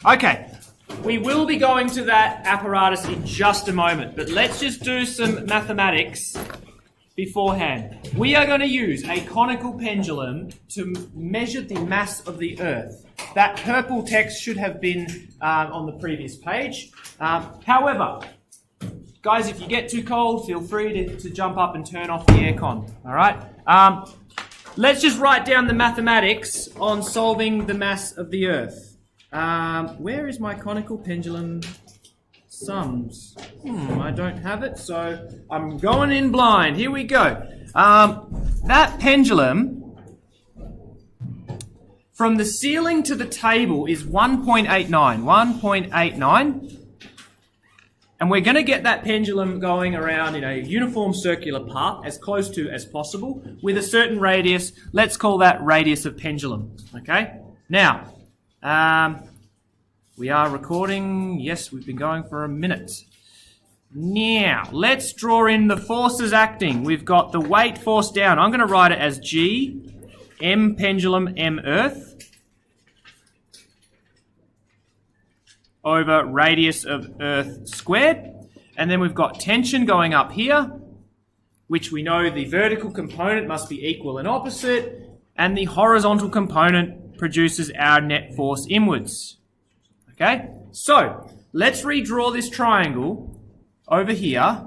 Okay, we will be going to that apparatus in just a moment, but let's just do some mathematics beforehand. We are going to use a conical pendulum to measure the mass of the Earth. That purple text should have been on the previous page. However, guys, if you get too cold, feel free to jump up and turn off the aircon. All right? Let's just write down the mathematics on solving the mass of the Earth. Where is my conical pendulum sums? I don't have it, so I'm going in blind. Here we go. That pendulum from the ceiling to the table is 1.89. 1.89. And we're going to get that pendulum going around in a uniform circular path as close to as possible with a certain radius. Let's call that radius of pendulum. Okay? Now, we are recording. Yes, we've been going for a minute. Now, let's draw in the forces acting. We've got the weight force down. I'm going to write it as G, M pendulum, M earth, over radius of Earth squared. And then we've got tension going up here, which we know the vertical component must be equal and opposite, and the horizontal component produces our net force inwards. Okay, so let's redraw this triangle over here.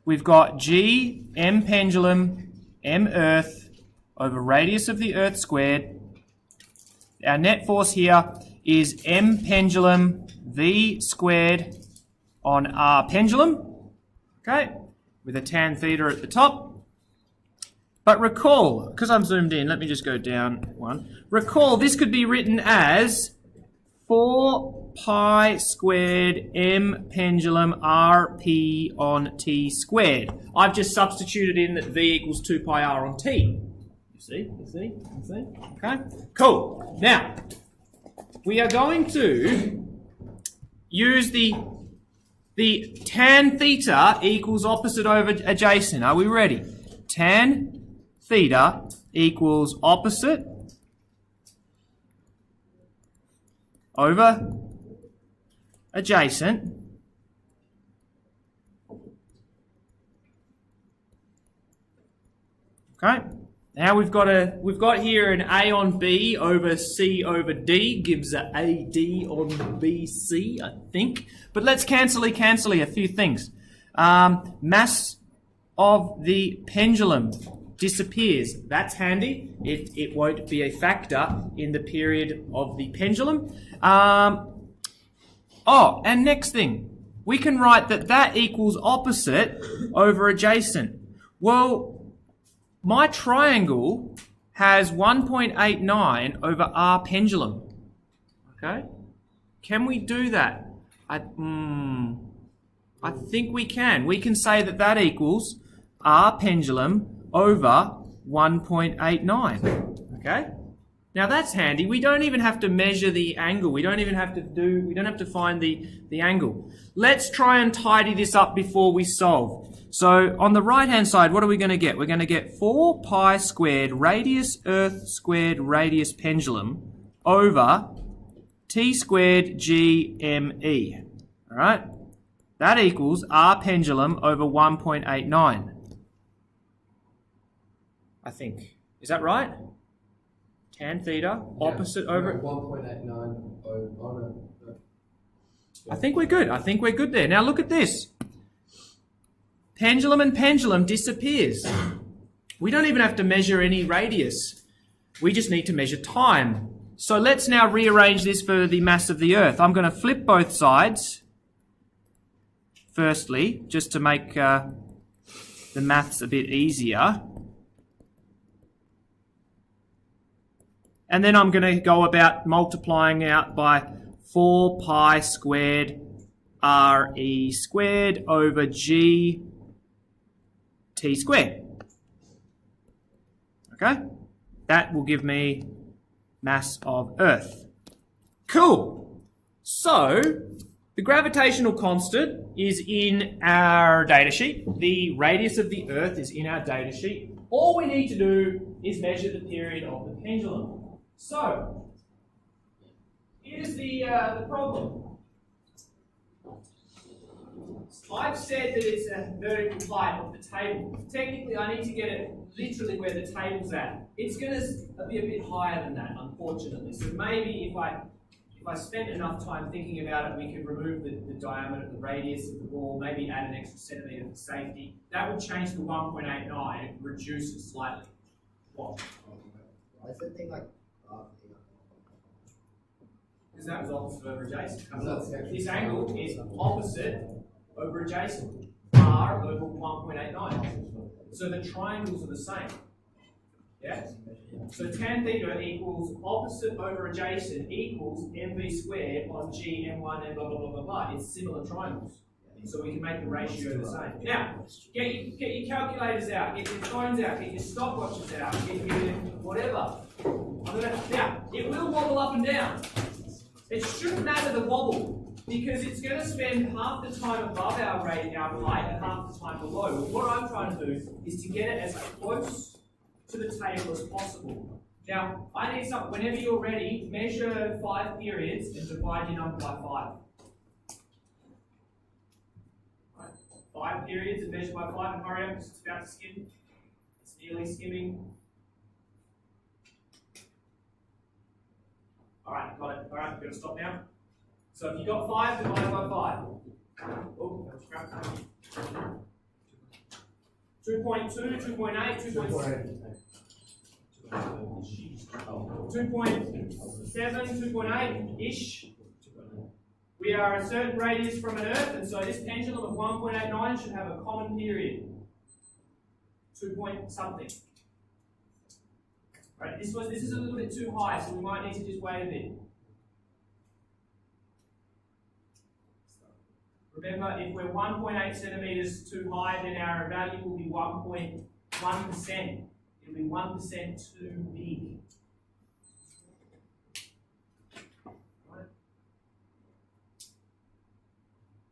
We've got G, M pendulum, M earth over radius of the Earth squared. Our net force here is M pendulum V squared on R pendulum, okay, with a tan theta at the top. But recall, because I'm zoomed in, let me just go down one. Recall, this could be written as 4 pi squared M pendulum RP on T squared. I've just substituted in that V equals 2 pi R on T. You see? Okay, cool. Now, we are going to use the tan theta equals opposite over adjacent. Are we ready? Tan theta equals opposite over adjacent. Okay. Now we've got here an A on B over C over D gives a AD on BC, I think. But let's cancel a few things. Mass of the pendulum disappears. That's handy. It won't be a factor in the period of the pendulum. And next thing, we can write that equals opposite over adjacent. Well, my triangle has 1.89 over R pendulum. Okay? Can we do that? I think we can. We can say that equals R pendulum over 1.89. Okay? Now that's handy. We don't even have to measure the angle. We don't have to find the angle. Let's try and tidy this up before we solve. So on the right-hand side, what are we going to get? We're going to get 4 pi squared radius Earth squared radius pendulum over T squared GME. All right? That equals R pendulum over 1.89. I think. Is that right? Tan theta, opposite over... 1.89 over... I think we're good there. Now look at this. Pendulum and pendulum disappears. We don't even have to measure any radius. We just need to measure time. So let's now rearrange this for the mass of the Earth. I'm going to flip both sides. Firstly, just to make the maths a bit easier. And then I'm going to go about multiplying out by 4 pi squared RE squared over G T squared. Okay? That will give me mass of Earth. Cool. So, the gravitational constant is in our data sheet. The radius of the Earth is in our data sheet. All we need to do is measure the period of the pendulum. So, the problem. I've said that it's a vertical height of the table. Technically, I need to get it literally where the table's at. It's going to be a bit higher than that, unfortunately. So maybe if I spent enough time thinking about it, we could remove the diameter, the radius of the ball, maybe add an extra centimetre for safety. That would change to 1.89 and reduce it slightly. What? Why is that thing like Because that was opposite over adjacent. This angle is opposite over adjacent. R over 1.89. So the triangles are the same. Yeah? So tan theta equals opposite over adjacent equals mv squared on g m1 and blah blah blah blah blah. It's similar triangles. So we can make the ratio the same. Now, get your calculators out, get your phones out, get your stopwatches out, get your whatever. Now, it will wobble up and down. It shouldn't matter the wobble, because it's going to spend half the time above our height and half the time below. But what I'm trying to do is to get it as close to the table as possible. Now, I need something, whenever you're ready, measure 5 periods and divide your number by 5. 5 periods and measure by 5 and hurry up because it's about to skim. It's nearly skimming. Alright, got it. Alright, we've got to stop now. So if you've got 5, divide by 5. Oh, that was crap. 2.2, 2.8, 2.7, 2.8-ish. We are a certain radius from an Earth, and so this pendulum of 1.89 should have a common period. 2 point something. Right, this is a little bit too high, so we might need to just wait a bit. Remember, if we're 1.8 centimeters too high, then our value will be 1.1%. It'll be 1% too big.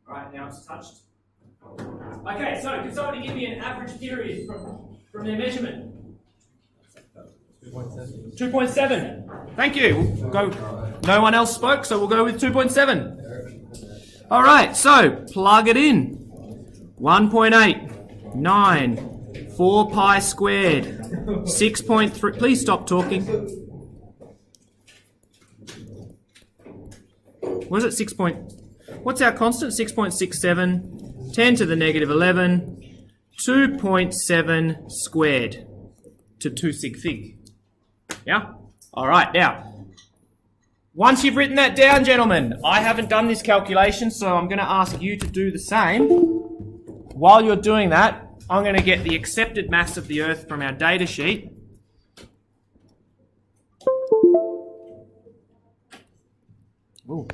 Right, now it's touched. Okay, so can somebody give me an average period from their measurement? 2.7. Thank you. We'll go. No one else spoke, so we'll go with 2.7. All right, so plug it in. 1.8, 9, 4 pi squared, 6.3. Please stop talking. What is it? 6. What's our constant? 6.67. 10 to the negative 11. 2.7 squared to 2 sig fig. Yeah? All right, now. Once you've written that down, gentlemen, I haven't done this calculation, so I'm going to ask you to do the same. While you're doing that, I'm going to get the accepted mass of the Earth from our data sheet. Ooh.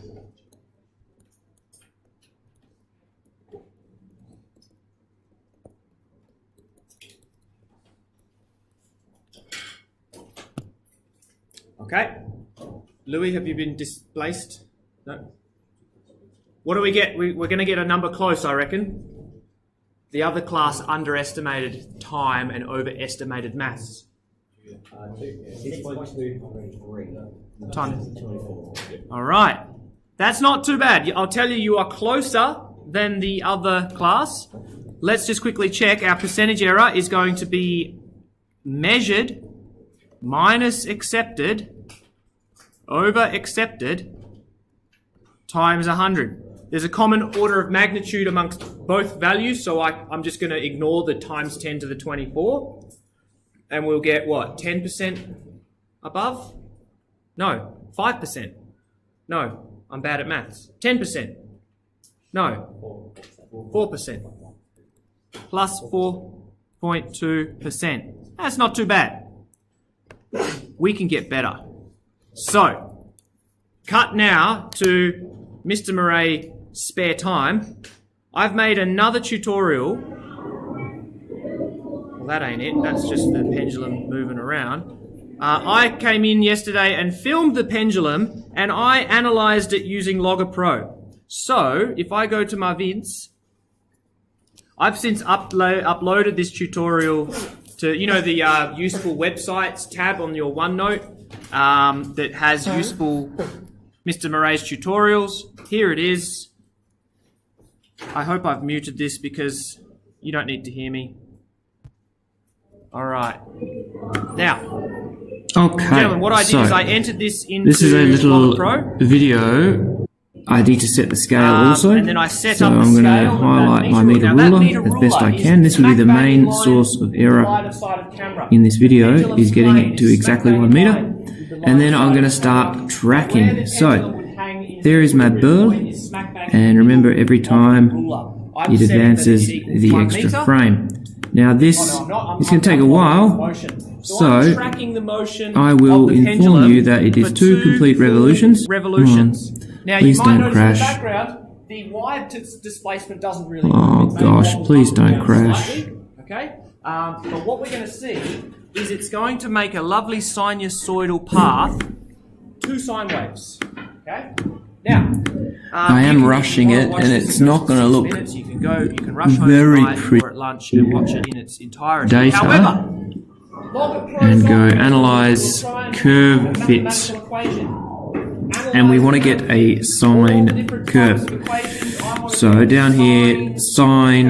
Okay. Louis, have you been displaced? No. What do we get? We're going to get a number close, I reckon. The other class underestimated time and overestimated mass. 6.2 Time. All right. That's not too bad. I'll tell you, you are closer than the other class. Let's just quickly check. Our percentage error is going to be measured minus accepted over accepted times 100. There's a common order of magnitude amongst both values, so I'm just going to ignore the times 10 to the 24. And we'll get what? 10% above? No. 5%? No. I'm bad at maths. 10%? No. 4%. Plus 4.2%. That's not too bad. We can get better. So, cut now to Mr. Murray spare time. I've made another tutorial. Well, that ain't it. That's just the pendulum moving around. I came in yesterday and filmed the pendulum, and I analysed it using Logger Pro. So, if I go to my vids, I've since uploaded this tutorial to, you know, the useful websites tab on your OneNote that has useful Mr. Murray's Tutorials. Here it is. I hope I've muted this because you don't need to hear me. All right. Now, Okay, gentlemen, what I did is so I entered this into this is a little Pro. video. I need to set the scale also, and then I set so up the I'm going to scale of that highlight my meter meter rule. Now, that ruler meter as best I ruler can. is This will be the smack bang main in line source of line error of sight of camera. in this video, Pendulum's is getting plane it to is exactly smack 1 bang in meter, line with the line and then of I'm sight going to of start camera. Where tracking. the So pendulum would hang in there is my equilibrium burr, point is smack bang in and the remember middle every of the time ruler. I'm it setting that advances it equals the 1 extra meter. frame. Now this Oh, no, I'm it's going to take a following while, the motion. So so I'm tracking the motion I will of the inform pendulum you that it is for 2 complete full revolutions. revolutions. Now Please you might don't notice crash. in the background the wide displacement doesn't really Oh, move. It may gosh, wobble please up don't and down crash. slightly, okay? But what we're going to see is it's going to make a lovely sinusoidal path, 2 sine waves. Okay? Now, I you am can rushing watch it, this and in it's not gonna 6 look minutes. You can rush home very tonight pretty or at lunch and watch it in its entirety. data, However, Logger Pro and go software analyze will try and curve do a fits, mathematical equation. and we want to Analyze get a all the sine different types of curve. equations. I want to So get down here, curve sine,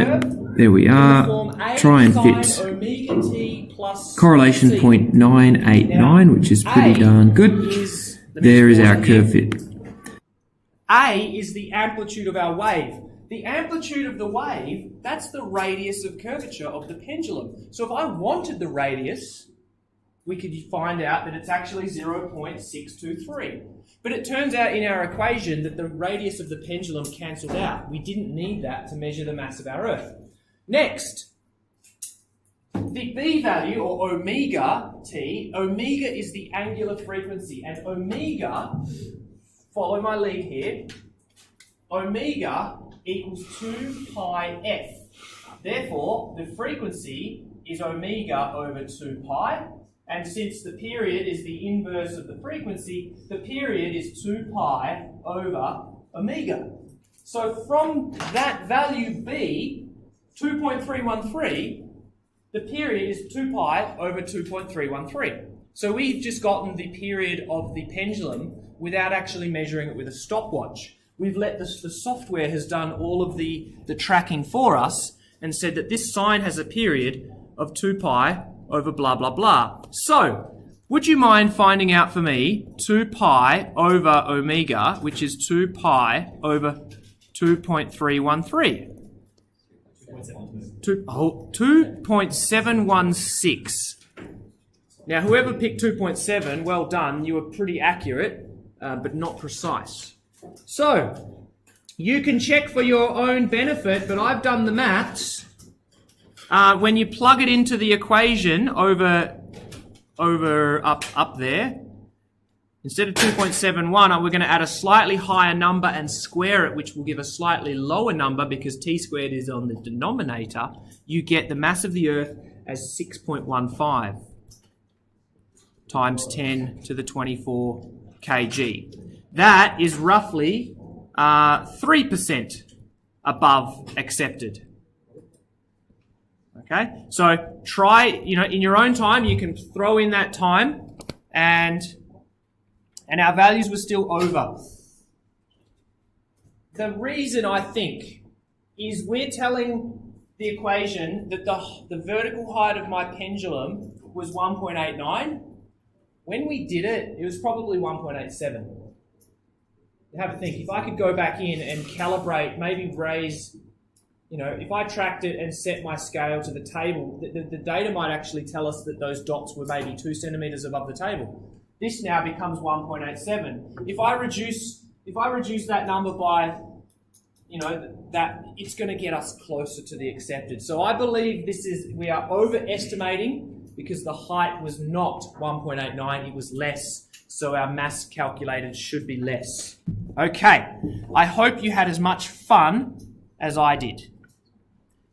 there we in the are, form A try and sine fit omega t plus correlation C. 0.989, which is pretty A darn good. is the There is our midpoint curve here. fit. A is the amplitude of our wave. The amplitude of the wave, that's the radius of curvature of the pendulum. So if I wanted the radius, we could find out that it's actually 0.623. But it turns out in our equation that the radius of the pendulum cancelled out. We didn't need that to measure the mass of our Earth. Next, the B value, or omega t, omega is the angular frequency, and omega, follow my lead here, omega equals 2 pi f. Therefore, the frequency is omega over 2 pi, and since the period is the inverse of the frequency, the period is 2 pi over omega. So from that value b, 2.313, the period is 2 pi over 2.313. So we've just gotten the period of the pendulum without actually measuring it with a stopwatch. We've let the software has done all of the tracking for us and said that this sine has a period of 2 pi over blah, blah, blah. So, would you mind finding out for me 2 pi over omega, which is 2 pi over 2.313? 2.716. Now, whoever picked 2.7, well done. You were pretty accurate, but not precise. So, you can check for your own benefit, but I've done the maths. When you plug it into the equation up there, instead of 2.71, we're going to add a slightly higher number and square it, which will give a slightly lower number because t squared is on the denominator. You get the mass of the Earth as 6.15 times 10 to the 24 kg. That is roughly 3% above accepted. Okay, so try, in your own time, you can throw in that time, and our values were still over. The reason, I think, is we're telling the equation that the vertical height of my pendulum was 1.89. When we did it, it was probably 1.87. Have a think. If I could go back in and calibrate, maybe raise, if I tracked it and set my scale to the table, the data might actually tell us that those dots were maybe 2 centimeters above the table. This now becomes 1.87. If I reduce that number by, that it's going to get us closer to the accepted. So I believe we are overestimating because the height was not 1.89, it was less. So our mass calculated should be less. Okay, I hope you had as much fun as I did.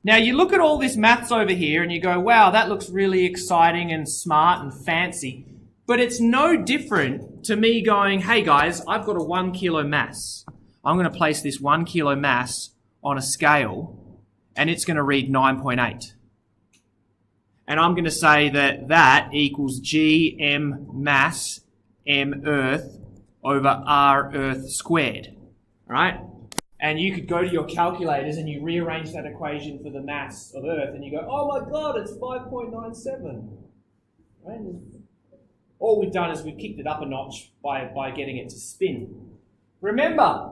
Now you look at all this maths over here and you go, wow, that looks really exciting and smart and fancy. But it's no different to me going, hey guys, I've got a 1 kilo mass. I'm going to place this 1 kilo mass on a scale and it's going to read 9.8. And I'm going to say that equals G M mass M Earth over r Earth squared. All right? And you could go to your calculators and you rearrange that equation for the mass of Earth and you go, oh my God, it's 5.97. Right? All we've done is we've kicked it up a notch by getting it to spin. Remember,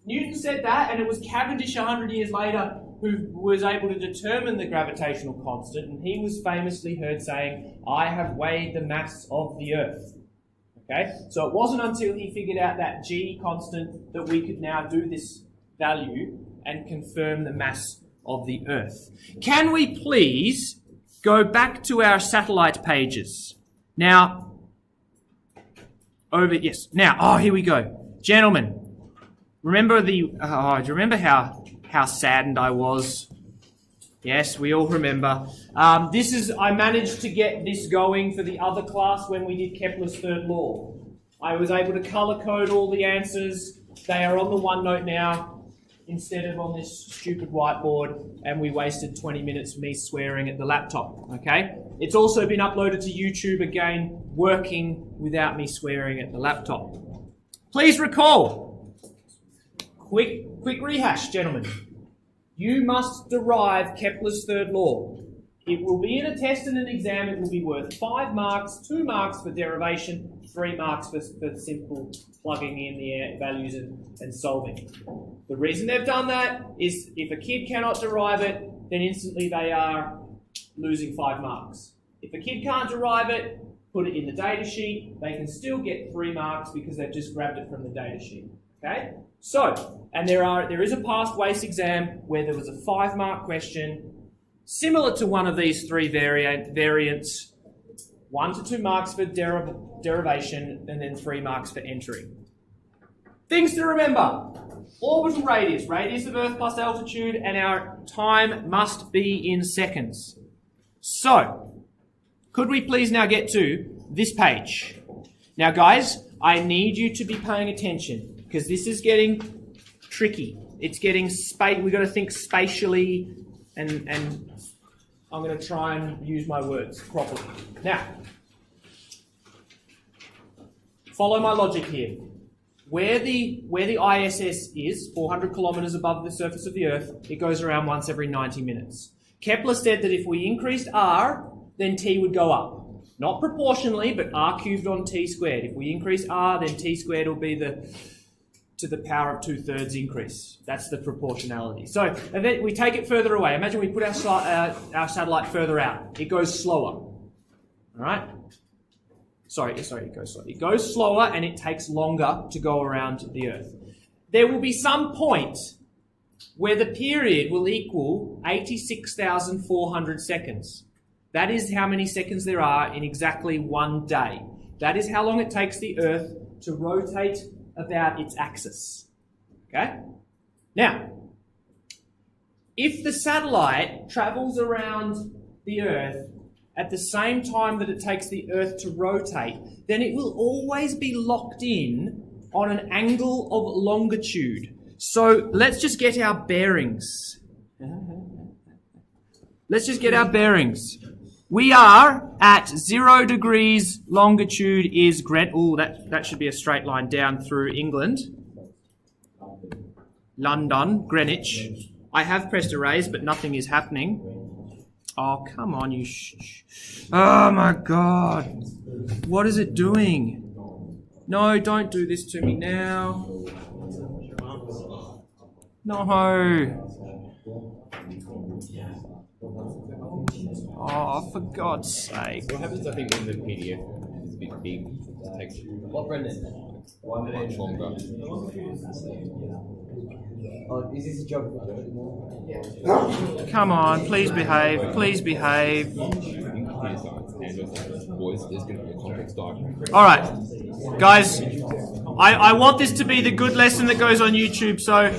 Newton said that, and it was Cavendish 100 years later who was able to determine the gravitational constant, and he was famously heard saying, I have weighed the mass of the Earth. Okay? So it wasn't until he figured out that G constant that we could now do this value and confirm the mass of the Earth. Can we please go back to our satellite pages? Now, here we go. Gentlemen, remember do you remember how saddened I was? Yes, we all remember. I managed to get this going for the other class when we did Kepler's third law. I was able to color code all the answers. They are on the OneNote now instead of on this stupid whiteboard, and we wasted 20 minutes of me swearing at the laptop, okay? It's also been uploaded to YouTube again, working without me swearing at the laptop. Please recall, quick rehash, gentlemen. You must derive Kepler's third law. It will be in a test and an exam. It will be worth 5 marks, 2 marks for derivation, 3 marks for simple plugging in the values and solving. The reason they've done that is if a kid cannot derive it, then instantly they are losing 5 marks. If a kid can't derive it, put it in the data sheet, they can still get 3 marks because they've just grabbed it from the data sheet. Okay? So, and there is a past WACE exam where there was a 5-mark question similar to one of these 3 variants, 1 to 2 marks for derivation and then 3 marks for entry. Things to remember. Orbital radius of Earth plus altitude, and our time must be in seconds. So, could we please now get to this page? Now guys, I need you to be paying attention because this is getting tricky. It's getting we've got to think spatially, and I'm going to try and use my words properly. Now, follow my logic here. Where the ISS is, 400 kilometers above the surface of the Earth, it goes around once every 90 minutes. Kepler said that if we increased r, then t would go up. Not proportionally, but r cubed on t squared. If we increase r, then t squared will be to the power of 2/3 increase. That's the proportionality. So, and then we take it further away. Imagine we put our satellite further out. It goes slower. All right? Sorry, it goes slower. It goes slower and it takes longer to go around the Earth. There will be some point where the period will equal 86,400 seconds. That is how many seconds there are in exactly 1 day. That is how long it takes the Earth to rotate about its axis. Okay? Now, if the satellite travels around the Earth at the same time that it takes the Earth to rotate, then it will always be locked in on an angle of longitude. So let's just get our bearings. Let's just get our bearings. We are at 0 degrees longitude is Greenwich. Oh, that should be a straight line down through England. London, Greenwich. I have pressed erase, but nothing is happening. Oh, come on, you Oh my God. What is it doing? No, don't do this to me now. No. Oh, for God's sake. What happens, I think, when the PDF is a bit big? It takes What, Brendan? much longer. Oh, is this a job? Come on, please behave. Please behave. In computer science and boys, there's going to be a complex diagram. All right, guys, I want this to be the good lesson that goes on YouTube, so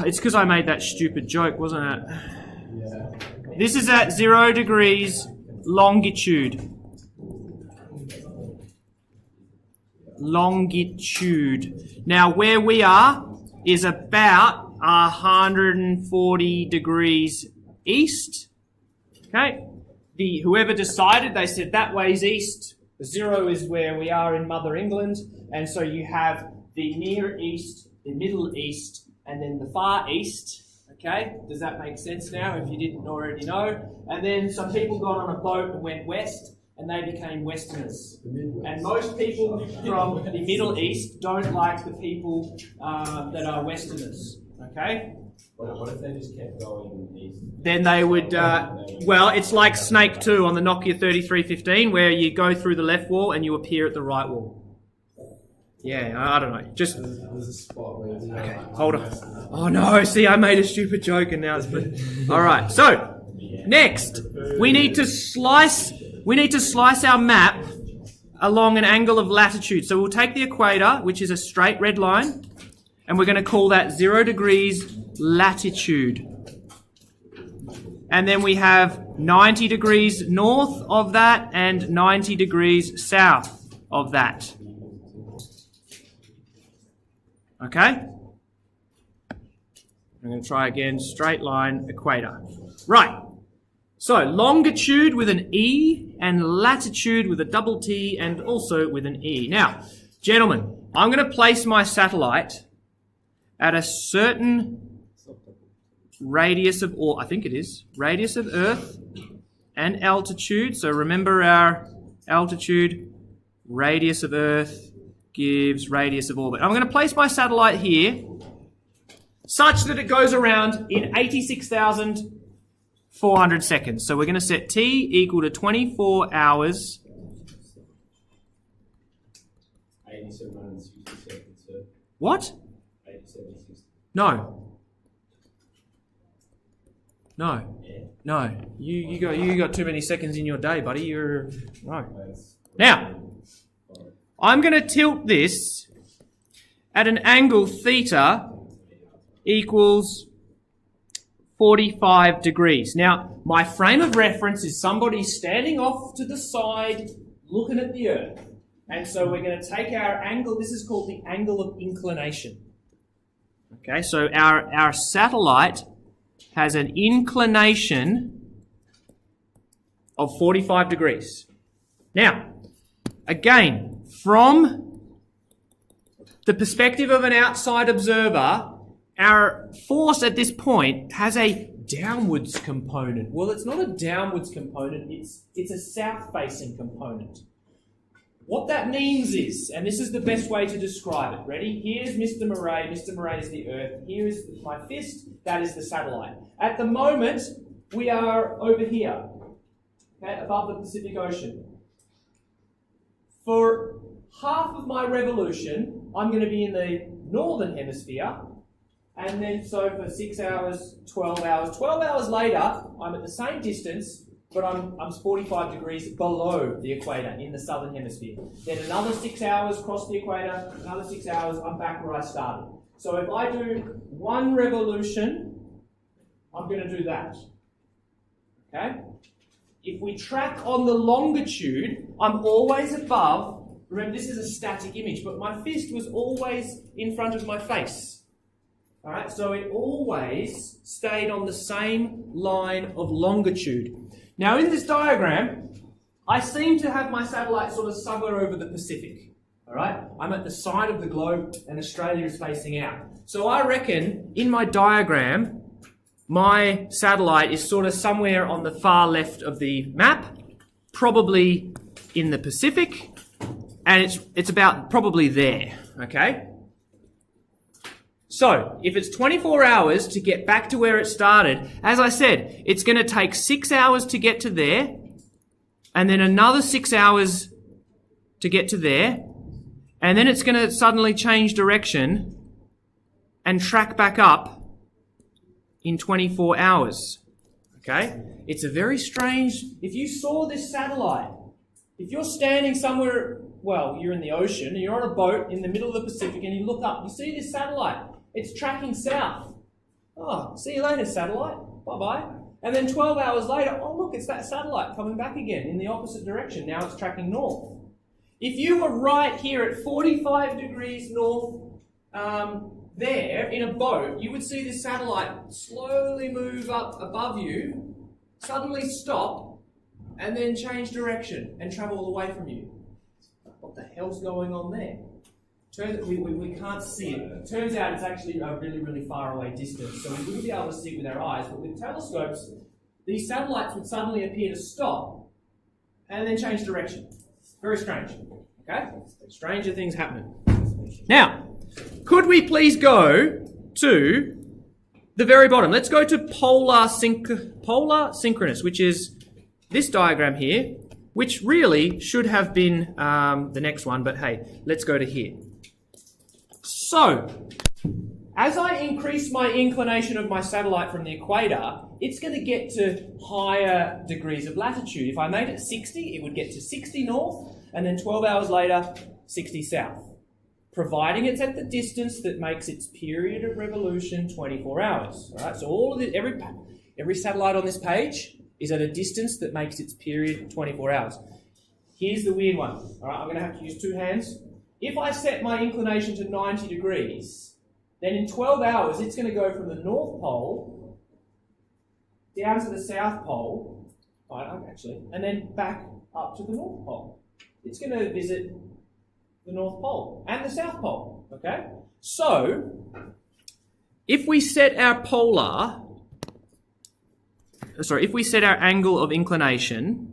it's because I made that stupid joke, wasn't it? This is at 0 degrees longitude. Now, where we are is about 140 degrees east. Okay? Whoever decided, they said that way's east, The 0 is where we are in Mother England, and so you have the Near East, the Middle East, and then the Far East. Okay, does that make sense now if you didn't already know? And then some people got on a boat and went west, and they became Westerners. And most people from the Middle East don't like the people that are Westerners. Okay? What if they just kept going east? Then they would, well, it's like Snake 2 on the Nokia 3315, where you go through the left wall and you appear at the right wall. Yeah, I don't know. Just There's a spot where it's hold on. Oh no, see, I made a stupid joke and now it's... All right, so next, we need to slice our map along an angle of latitude. So we'll take the equator, which is a straight red line, and we're going to call that 0 degrees latitude. And then we have 90 degrees north of that and 90 degrees south of that. Okay? I'm going to try again, straight line, equator. Right. So, longitude with an E and latitude with a double T and also with an E. Now, gentlemen, I'm going to place my satellite at a certain radius of, or I think it is, radius of Earth and altitude. So remember our altitude, radius of Earth gives radius of orbit. I'm going to place my satellite here such that it goes around in 86,400 seconds. So we're going to set T equal to 24 hours. 8760 seconds, sir. What? 8760. No. No. No. You got too many seconds in your day, buddy. No. Now, I'm going to tilt this at an angle theta equals 45 degrees. Now, my frame of reference is somebody standing off to the side looking at the Earth. And so we're going to take our angle, this is called the angle of inclination. Okay, so our satellite has an inclination of 45 degrees. Now, again, from the perspective of an outside observer, our force at this point has a downwards component. Well, it's not a downwards component, it's a south-facing component. What that means is, and this is the best way to describe it, ready? Here's Mr. Murray. Mr. Murray is the Earth. Here is my fist. That is the satellite. At the moment, we are over here, okay, above the Pacific Ocean. For half of my revolution, I'm going to be in the northern hemisphere, and then so for 6 hours, 12 hours. 12 hours later, I'm at the same distance, but I'm 45 degrees below the equator in the southern hemisphere. Then another 6 hours across the equator, another 6 hours, I'm back where I started. So if I do one revolution, I'm going to do that. Okay? If we track on the longitude, I'm always above. Remember, this is a static image, but my fist was always in front of my face. All right, so it always stayed on the same line of longitude. Now, in this diagram, I seem to have my satellite sort of somewhere over the Pacific. All right, I'm at the side of the globe, and Australia is facing out. So I reckon in my diagram, my satellite is sort of somewhere on the far left of the map, probably in the Pacific, and it's about probably there, okay? So, if it's 24 hours to get back to where it started, as I said, it's going to take 6 hours to get to there, and then another 6 hours to get to there, and then it's going to suddenly change direction and track back up in 24 hours. Okay? It's a very strange... If you saw this satellite, if you're standing somewhere, well, you're in the ocean, and you're on a boat in the middle of the Pacific, and you look up, you see this satellite. It's tracking south. Oh, see you later, satellite. Bye-bye. And then 12 hours later, oh, look, it's that satellite coming back again in the opposite direction. Now it's tracking north. If you were right here at 45 degrees north, there in a boat, you would see this satellite slowly move up above you, suddenly stop, and then change direction and travel away from you. what the hell's going on there? We can't see it. Turns out it's actually a really, really far away distance, so we wouldn't be able to see it with our eyes, but with telescopes, these satellites would suddenly appear to stop and then change direction. Very strange. Okay? Stranger things happening. Now, could we please go to the very bottom? Let's go to polar synchronous, which is this diagram here, which really should have been the next one, but hey, let's go to here. So, as I increase my inclination of my satellite from the equator, it's going to get to higher degrees of latitude. If I made it 60, it would get to 60 north, and then 12 hours later, 60 south, providing it's at the distance that makes its period of revolution 24 hours. All right, so all of it, every satellite on this page is at a distance that makes its period 24 hours. Here's the weird one. All right, I'm going to have to use two hands. If I set my inclination to 90 degrees, then in 12 hours, it's going to go from the North Pole down to the South Pole, actually, and then back up to the North Pole. It's going to visit the North Pole and the South Pole, okay? So, if we set our angle of inclination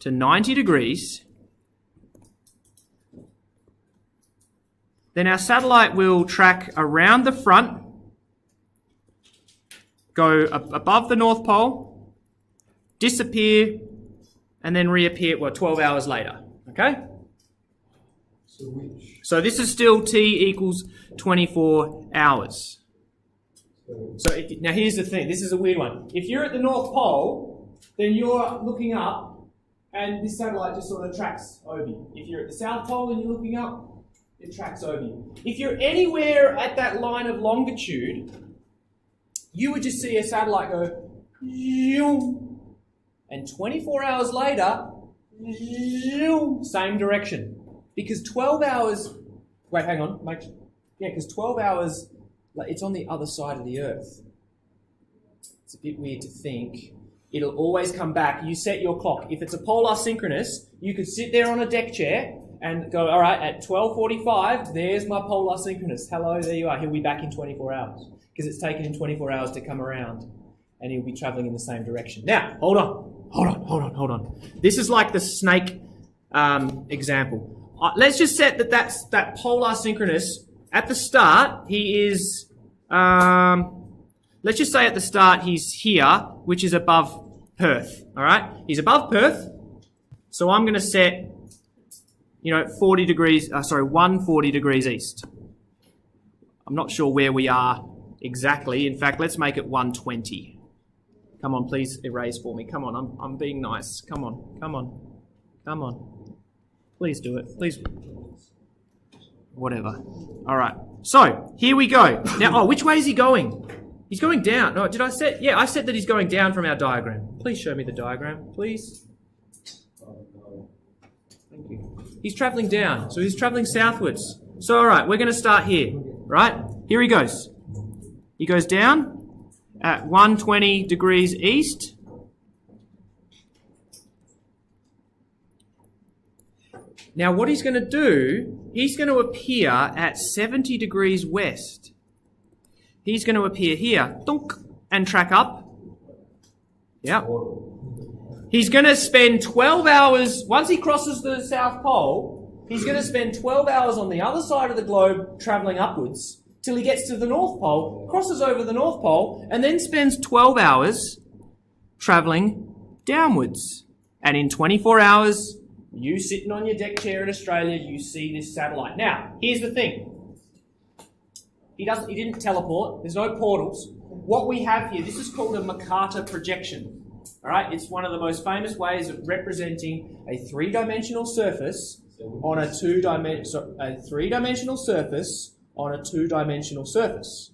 to 90 degrees, then our satellite will track around the front, go above the North Pole, disappear, and then reappear, 12 hours later, okay? So this is still t equals 24 hours. So now here's the thing, this is a weird one. If you're at the North Pole, then you're looking up and this satellite just sort of tracks over you. If you're at the South Pole and you're looking up, it tracks over you. If you're anywhere at that line of longitude, you would just see a satellite go, and 24 hours later, same direction. Because 12 hours, wait, hang on, because 12 hours, it's on the other side of the Earth. It's a bit weird to think. It'll always come back. You set your clock. If it's a polar synchronous, you could sit there on a deck chair and go, all right, at 12:45, there's my polar synchronous. Hello, there you are. He'll be back in 24 hours. Because it's taken him 24 hours to come around. And he'll be traveling in the same direction. Now, hold on. This is like the snake example. Let's just set that's that polar synchronous. At the start, he is, let's just say at the start he's here, which is above Perth, all right? He's above Perth, so I'm going to set, 140 degrees east. I'm not sure where we are exactly. In fact, let's make it 120. Come on, please erase for me. Come on, I'm being nice. Come on. Please do it. Please. Whatever. All right. So, here we go. Now, which way is he going? He's going down. No, did I set? Yeah, I said that he's going down from our diagram. Please show me the diagram, please. Thank you. He's traveling down. So, he's traveling southwards. So, all right, we're going to start here. Right? Here he goes. He goes down at 120 degrees east. Now, what he's going to do, he's going to appear at 70 degrees west. He's going to appear here, dunk, and track up. Yeah. He's going to spend 12 hours, once he crosses the South Pole, he's going to spend 12 hours on the other side of the globe travelling upwards till he gets to the North Pole, crosses over the North Pole, and then spends 12 hours travelling downwards. And in 24 hours, you sitting on your deck chair in Australia, you see this satellite. Now, here's the thing. He didn't teleport. There's no portals. What we have here, this is called a Mercator projection. All right, it's one of the most famous ways of representing a three-dimensional surface on a three-dimensional surface on a two-dimensional surface.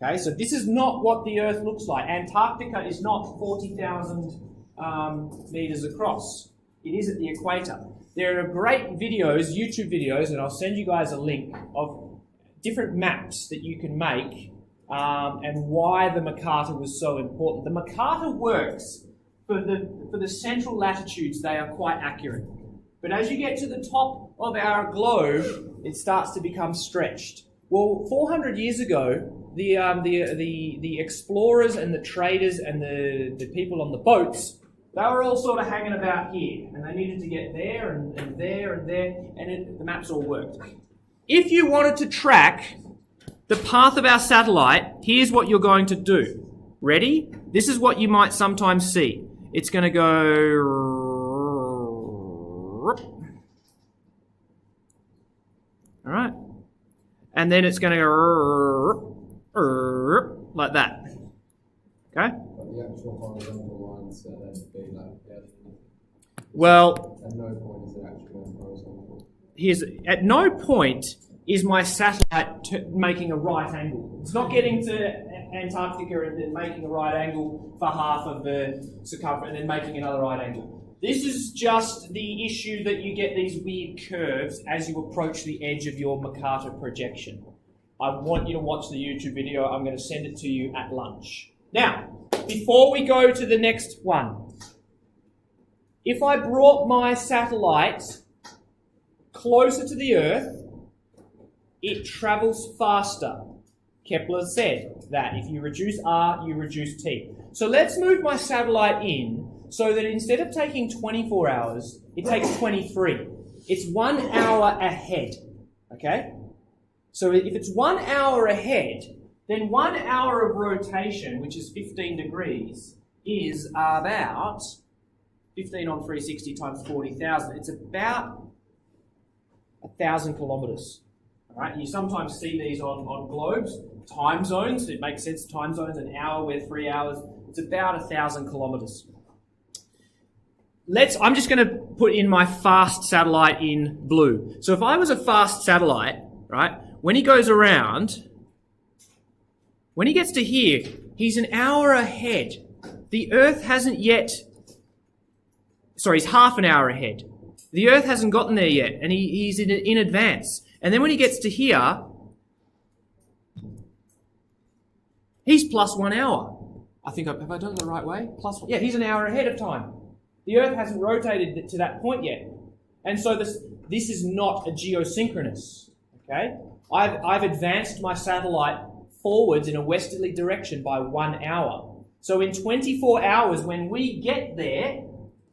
Okay, so this is not what the Earth looks like. Antarctica is not 40,000 meters across. It is at the equator. There are great videos, YouTube videos, and I'll send you guys a link of different maps that you can make and why the Mercator was so important. The Mercator works for the central latitudes. They are quite accurate. But as you get to the top of our globe, it starts to become stretched. Well, 400 years ago, the explorers and the traders and the people on the boats, they were all sort of hanging about here, and they needed to get there and there and there, and the maps all worked. If you wanted to track the path of our satellite, here's what you're going to do. Ready? This is what you might sometimes see. It's going to go... All right? And then it's going to go like that. Okay? But the actual horizontal line set as be like that. Well, At no point is it actually going horizontal. here's at no point is my satellite making a right angle. It's not getting to Antarctica and then making a right angle for half of the circumference and then making another right angle. This is just the issue that you get these weird curves as you approach the edge of your Mercator projection. I want you to watch the YouTube video. I'm going to send it to you at lunch. Now, before we go to the next one, if I brought my satellite closer to the Earth, it travels faster. Kepler said that if you reduce R, you reduce T. So let's move my satellite in so that instead of taking 24 hours, it takes 23. It's 1 hour ahead, okay? So if it's 1 hour ahead, then 1 hour of rotation, which is 15 degrees, is about 15 on 360 times 40,000. It's about 1,000 kilometres. All right, you sometimes see these on globes, time zones. It makes sense. Time zones, an hour, we're 3 hours. It's about 1,000 kilometres. I'm just going to put in my fast satellite in blue. So if I was a fast satellite, right, when he goes around, when he gets to here, he's an hour ahead. The Earth hasn't yet, he's half an hour ahead. The Earth hasn't gotten there yet, and he's in advance. And then when he gets to here, he's plus 1 hour. Have I done it the right way? He's an hour ahead of time. The Earth hasn't rotated to that point yet. And so this is not a geosynchronous, okay? I've advanced my satellite forwards in a westerly direction by 1 hour. So in 24 hours, when we get there,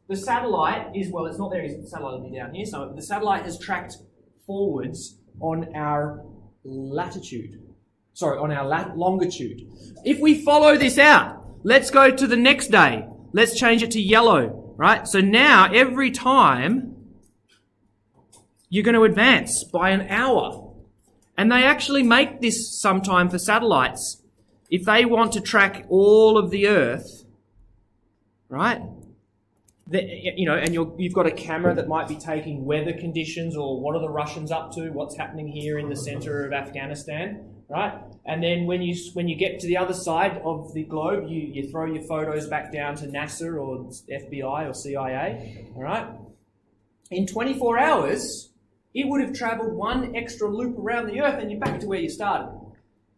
the satellite is, well, it's not there, the satellite will be down here, so the satellite has tracked forwards on our longitude. If we follow this out, let's go to the next day. Let's change it to yellow, right? So now every time you're going to advance by an hour. And they actually make this sometime for satellites. If they want to track all of the Earth, right? And you've got a camera that might be taking weather conditions or what are the Russians up to, what's happening here in the center of Afghanistan, right? And then when you get to the other side of the globe, you throw your photos back down to NASA or FBI or CIA, all right? In 24 hours, it would have traveled one extra loop around the Earth and you're back to where you started.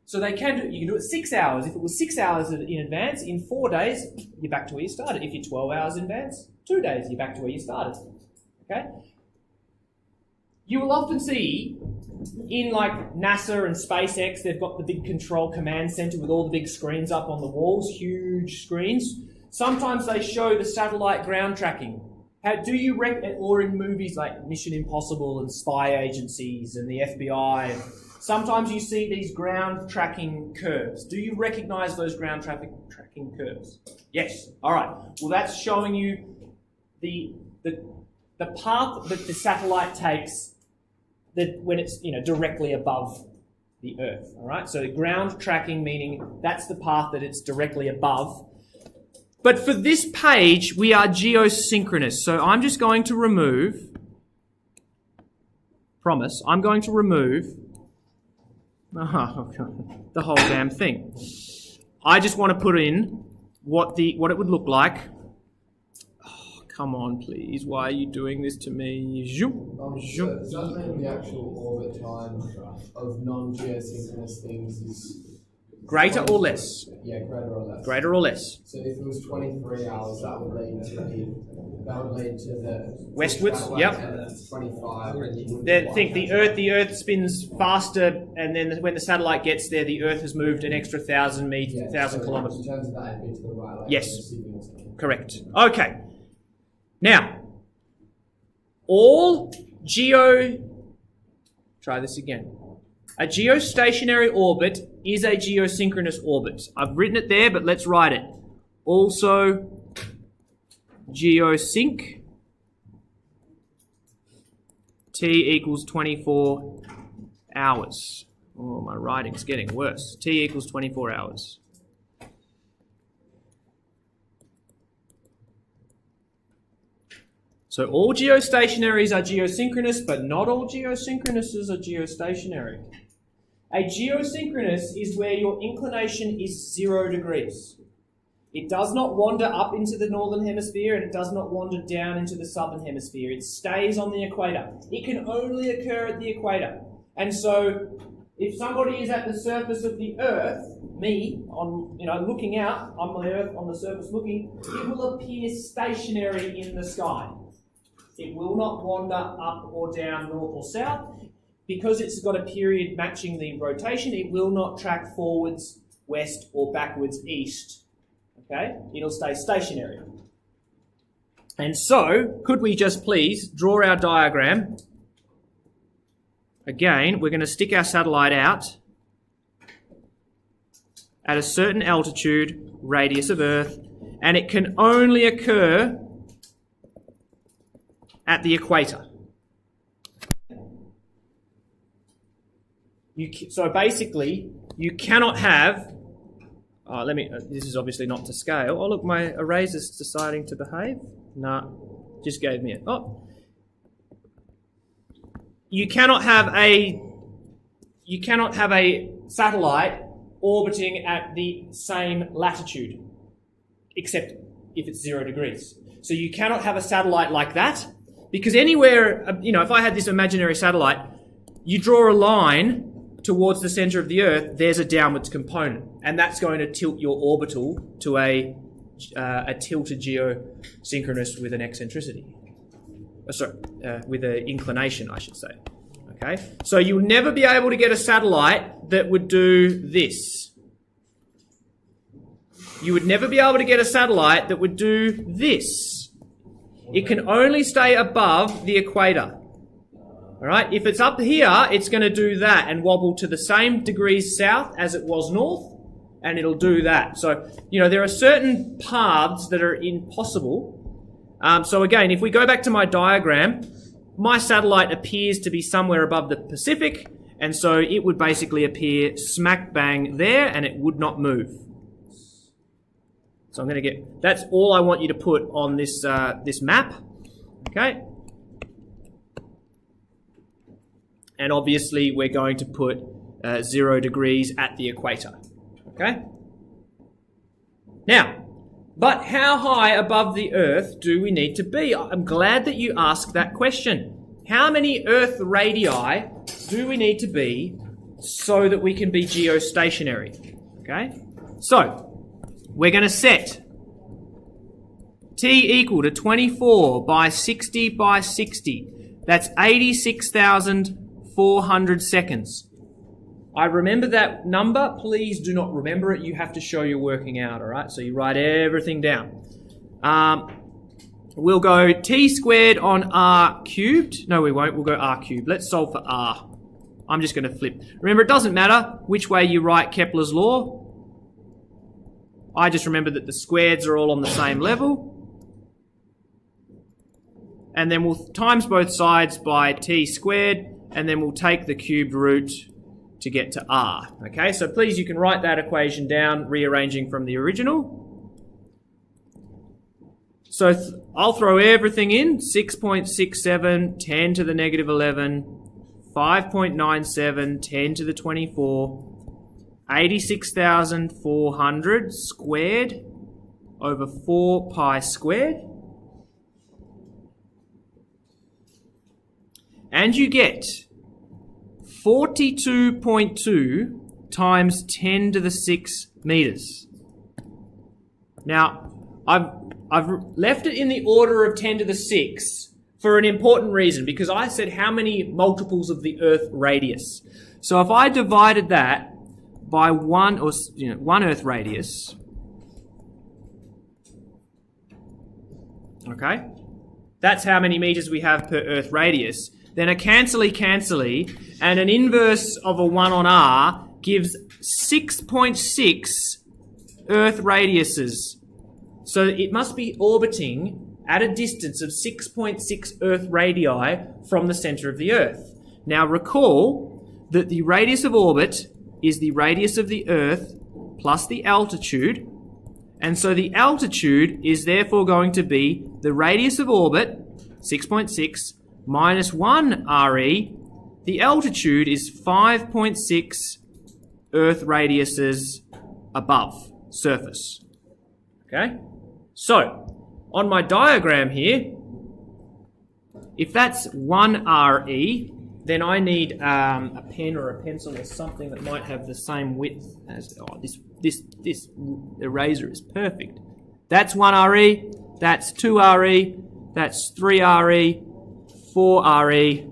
So you can do it 6 hours. If it was 6 hours in advance, in 4 days, you're back to where you started. If you're 12 hours in advance, 2 days, you're back to where you started. Okay? You will often see in like NASA and SpaceX, they've got the big control command center with all the big screens up on the walls, huge screens. Sometimes they show the satellite ground tracking. Or in movies like Mission Impossible and spy agencies and the FBI, sometimes you see these ground tracking curves. Do you recognize those ground tracking curves? Yes. All right. Well, that's showing you the path that the satellite takes when it's directly above the Earth. All right. So ground tracking meaning that's the path that it's directly above. But for this page, we are geosynchronous. So I'm just going to remove. I'm going to remove the whole damn thing. I just want to put in what it would look like. Oh, come on, please. Why are you doing this to me? Does that mean the actual orbit time of non-geosynchronous things is Greater or less? Yeah, greater or less. Greater or less? So if it was 23 hours, that would lead to the Westwards, yep. And that's 25. Then think the Earth spins faster, and then when the satellite gets there, the Earth has moved an extra 1,000 kilometers. In terms of that, it'd be to the right. Like Yes. receiving or something. Correct. Okay. Now, all try this again. A geostationary orbit is a geosynchronous orbit. I've written it there, but let's write it. Also, geosync, T equals 24 hours. Oh, my writing's getting worse. T equals 24 hours. So all geostationaries are geosynchronous, but not all geosynchronouses are geostationary. A geosynchronous is where your inclination is 0 degrees. It does not wander up into the northern hemisphere, and it does not wander down into the southern hemisphere. It stays on the equator. It can only occur at the equator. And so if somebody is at the surface of the Earth, me, looking out on the Earth, on the surface looking, it will appear stationary in the sky. It will not wander up or down, north or south. Because it's got a period matching the rotation, it will not track forwards, west, or backwards, east. Okay? It'll stay stationary. And so, could we just please draw our diagram? Again, we're going to stick our satellite out at a certain altitude, radius of Earth, and it can only occur at the equator. So basically, you cannot have... this is obviously not to scale. Oh, look, my eraser's deciding to behave. No, just gave me it. Oh. You cannot have a satellite orbiting at the same latitude, except if it's 0 degrees. So you cannot have a satellite like that, because anywhere, if I had this imaginary satellite, you draw a line towards the center of the Earth, there's a downwards component, and that's going to tilt your orbital to a tilted geosynchronous with an eccentricity. With an inclination, I should say. Okay, so you'll never be able to get a satellite that would do this. You would never be able to get a satellite that would do this. It can only stay above the equator. All right, if it's up here, it's going to do that and wobble to the same degrees south as it was north, and it'll do that. So, there are certain paths that are impossible. So again, if we go back to my diagram, my satellite appears to be somewhere above the Pacific, and so it would basically appear smack bang there, and it would not move. So I'm going to that's all I want you to put on this map. Okay. And obviously, we're going to put 0 degrees at the equator. Okay? Now, but how high above the Earth do we need to be? I'm glad that you asked that question. How many Earth radii do we need to be so that we can be geostationary? Okay? So, we're going to set T equal to 24 by 60 by 60. That's 86,400 seconds. I remember that number. Please do not remember it. You have to show you're working out, all right? So you write everything down. We'll go T squared on R cubed. No, we won't. We'll go R cubed. Let's solve for R. I'm just going to flip. Remember, it doesn't matter which way you write Kepler's law. I just remember that the squareds are all on the same level. And then we'll times both sides by T squared, and then we'll take the cubed root to get to R. Okay, so please, you can write that equation down, rearranging from the original. So I'll throw everything in. 6.67, 10 to the negative 11, 5.97, 10 to the 24, 86,400 squared over 4 pi squared. And you get 42.2 times 10 to the 6 meters. Now, I've left it in the order of 10 to the 6 for an important reason, because I said how many multiples of the Earth radius. So if I divided that by one Earth radius, okay, that's how many meters we have per Earth radius. Then a cancely, and an inverse of a 1 on R gives 6.6 Earth radiuses. So it must be orbiting at a distance of 6.6 Earth radii from the center of the Earth. Now recall that the radius of orbit is the radius of the Earth plus the altitude, and so the altitude is therefore going to be the radius of orbit, 6.6, minus 1 RE. The altitude is 5.6 Earth radiuses above surface. Okay? So, on my diagram here, if that's 1 RE, then I need a pen or a pencil or something that might have the same width as... Oh, this eraser is perfect. That's 1 RE, that's 2 RE, that's 3 RE, 4 RE,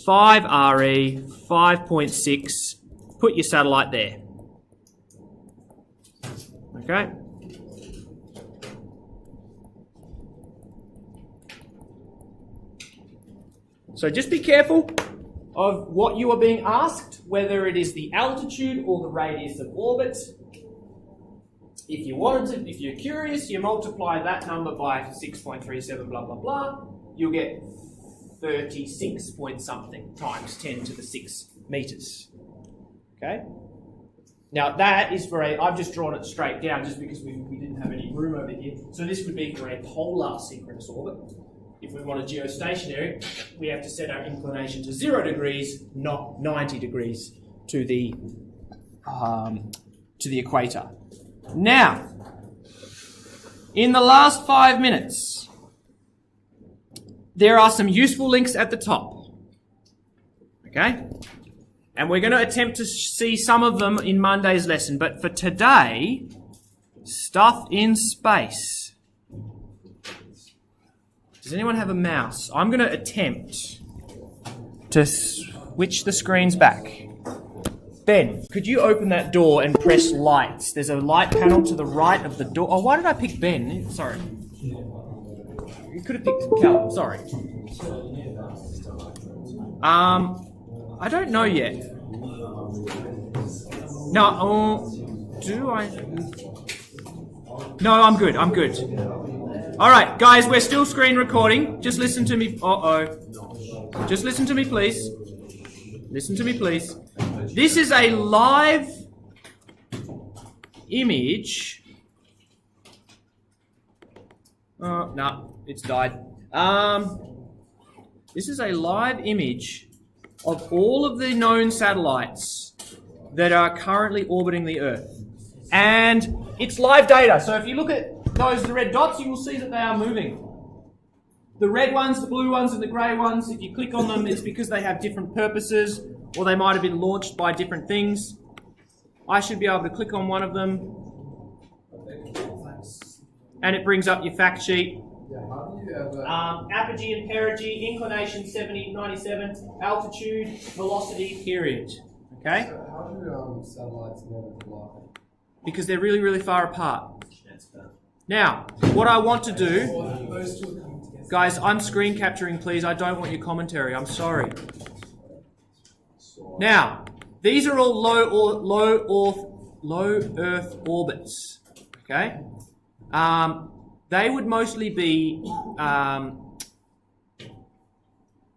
5 RE, 5.6. Put your satellite there. Okay? So just be careful of what you are being asked, whether it is the altitude or the radius of orbit. If you're curious, you multiply that number by 6.37 blah blah blah, you'll get 36 point something times 10 to the 6 meters. Okay? Now that is for I've just drawn it straight down just because we didn't have any room over here. So this would be for a polar synchronous orbit. If we want a geostationary, we have to set our inclination to 0 degrees, not 90 degrees to the equator. Now, in the last 5 minutes, there are some useful links at the top. Okay? And we're going to attempt to see some of them in Monday's lesson. But for today, stuff in space. Does anyone have a mouse? I'm going to attempt to switch the screens back. Ben, could you open that door and press lights? There's a light panel to the right of the door. Oh, why did I pick Ben? Sorry. You could have picked Cal. Sorry. I don't know yet. No, do I? No, I'm good. I'm good. All right, guys, we're still screen recording. Just listen to me. Uh-oh. Just listen to me, please. Listen to me, please. This is a live image. No, it's died. This is a live image of all of the known satellites that are currently orbiting the Earth. And it's live data. So if you look at the red dots, you will see that they are moving. The red ones, the blue ones, and the grey ones, if you click on them, it's because they have different purposes, or they might have been launched by different things. I should be able to click on one of them, and it brings up your fact sheet. Apogee and perigee, inclination 70, 97, altitude, velocity, period. Okay? So how do satellites never fly? Because they're really, really far apart. Now, what I want to do... Guys, I'm screen capturing, please. I don't want your commentary. I'm sorry. Now, these are all low Earth orbits. Okay? They would mostly be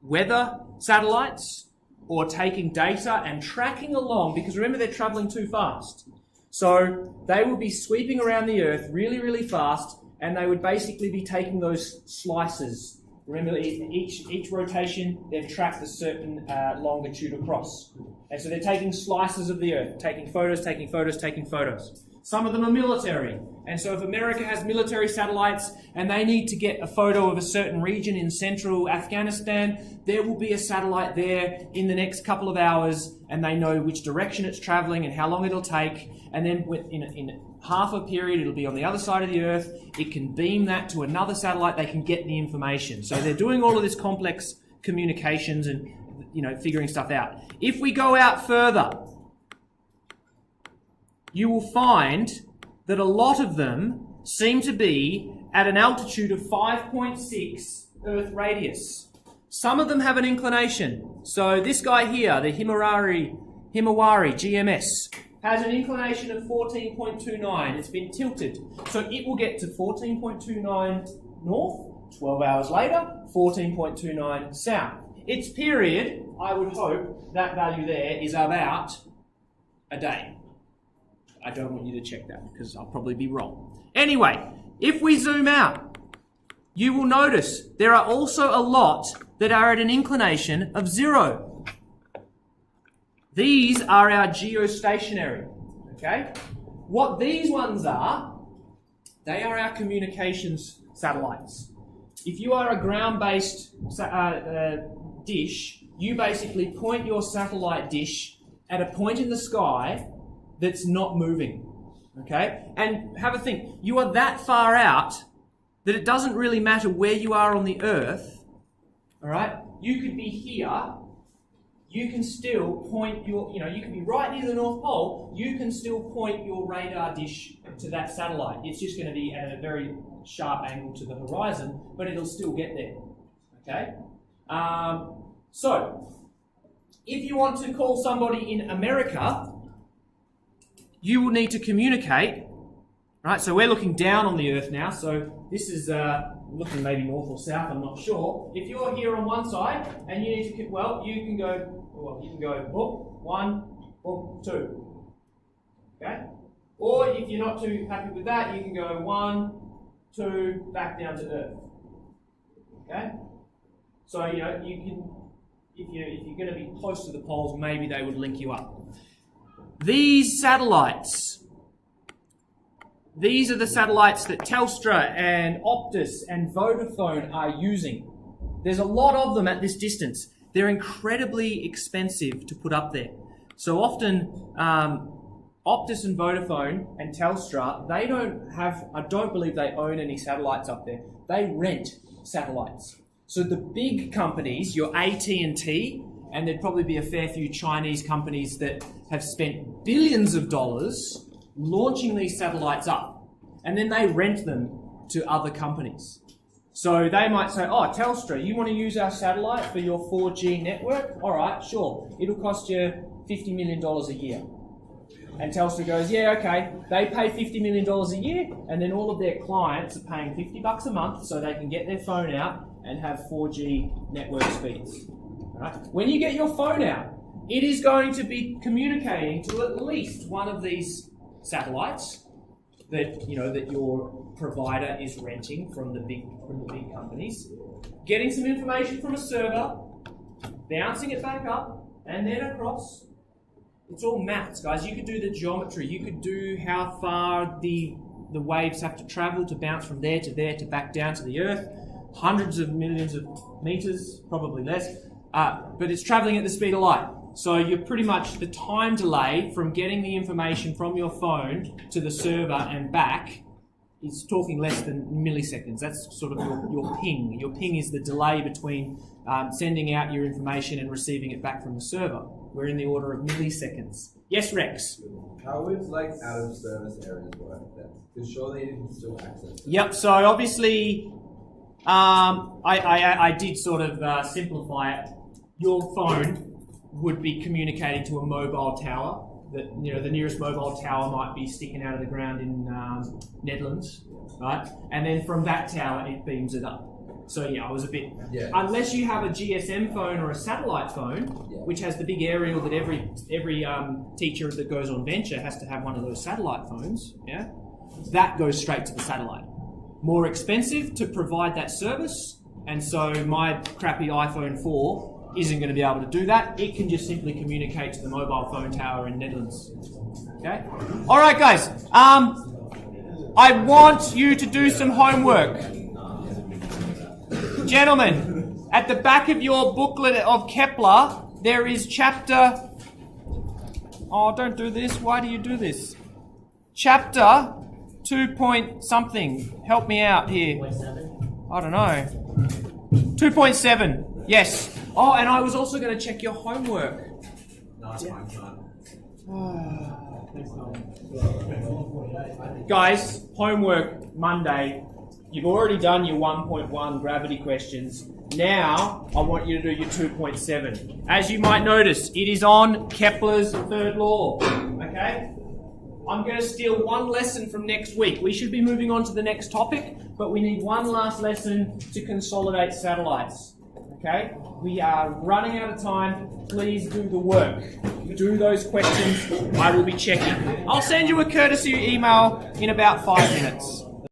weather satellites or taking data and tracking along, because remember, they're traveling too fast. So they would be sweeping around the Earth really, really fast, and they would basically be taking those slices. Remember, each rotation, they've tracked a certain longitude across. And so they're taking slices of the earth, taking photos, taking photos, taking photos. Some of them are military. And so if America has military satellites and they need to get a photo of a certain region in central Afghanistan, there will be a satellite there in the next couple of hours, and they know which direction it's traveling and how long it'll take. And then in half a period, it'll be on the other side of the earth. It can beam that to another satellite. They can get the information. So they're doing all of this complex communications and figuring stuff out. If we go out further, you will find that a lot of them seem to be at an altitude of 5.6 Earth radius. Some of them have an inclination. So this guy here, the Himawari GMS, has an inclination of 14.29. It's been tilted. So it will get to 14.29 north, 12 hours later, 14.29 south. Its period, I would hope, that value there is about a day. I don't want you to check that because I'll probably be wrong. Anyway, if we zoom out, you will notice there are also a lot that are at an inclination of 0. These are our geostationary, okay? What these ones are, they are our communications satellites. If you are a ground-based dish, you basically point your satellite dish at a point in the sky that's not moving, okay? And have a think, you are that far out that it doesn't really matter where you are on the Earth, all right? You could be here, you can still point your, you can be right near the North Pole, you can still point your radar dish to that satellite. It's just going to be at a very sharp angle to the horizon, but it'll still get there, okay? So, if you want to call somebody in America, you will need to communicate, right? So we're looking down on the Earth now, so this is looking maybe north or south, I'm not sure. If you're here on one side and you need to, you can go book, 1, book 2, okay? Or if you're not too happy with that, you can go 1, 2, back down to Earth, okay? So, you can, if you're going to be close to the poles, maybe they would link you up. These satellites, these are the satellites that Telstra and Optus and Vodafone are using. There's a lot of them at this distance. They're incredibly expensive to put up there. So often, Optus and Vodafone and Telstra, I don't believe they own any satellites up there. They rent satellites. So the big companies, your AT&T, and there'd probably be a fair few Chinese companies that have spent billions of dollars launching these satellites up, and then they rent them to other companies. So they might say, oh, Telstra, you want to use our satellite for your 4G network? All right, sure. It'll cost you $50 million a year. And Telstra goes, yeah, okay. They pay $50 million a year, and then all of their clients are paying $50 a month so they can get their phone out and have 4G network speeds. Right? When you get your phone out, it is going to be communicating to at least one of these satellites that your provider is renting from the big companies, getting some information from a server, bouncing it back up, and then across. It's all maths, guys. You could do the geometry. You could do how far the waves have to travel to bounce from there to back down to the Earth. Hundreds of millions of meters, probably less. But it's traveling at the speed of light. So you're pretty much, the time delay from getting the information from your phone to the server and back is talking less than milliseconds. That's sort of your ping. Your ping is the delay between sending out your information and receiving it back from the server. We're in the order of milliseconds. Yes, Rex? How would out of service areas work then? Because surely you can still access it. Yep, so obviously I did sort of simplify it. Your phone would be communicating to a mobile tower. That the nearest mobile tower might be sticking out of the ground in Netherlands, right? And then from that tower, it beams it up. So yeah, I was a bit. Yeah. Unless you have a GSM phone or a satellite phone, which has the big aerial that every teacher that goes on venture has to have one of those satellite phones. Yeah, that goes straight to the satellite. More expensive to provide that service, and so my crappy iPhone 4 isn't going to be able to do that. It can just simply communicate to the mobile phone tower in Netherlands. Okay? All right, guys. I want you to do some homework. Gentlemen, at the back of your booklet of Kepler, there is chapter... Oh, don't do this. Why do you do this? Chapter 2 point something. Help me out here. I don't know. 2.7. Yes. Oh, and I was also going to check your homework. Guys, homework Monday. You've already done your 1.1 gravity questions. Now, I want you to do your 2.7. As you might notice, it is on Kepler's third law. Okay? I'm going to steal one lesson from next week. We should be moving on to the next topic, but we need one last lesson to consolidate satellites. Okay? We are running out of time. Please do the work. Do those questions. I will be checking. I'll send you a courtesy email in about 5 minutes.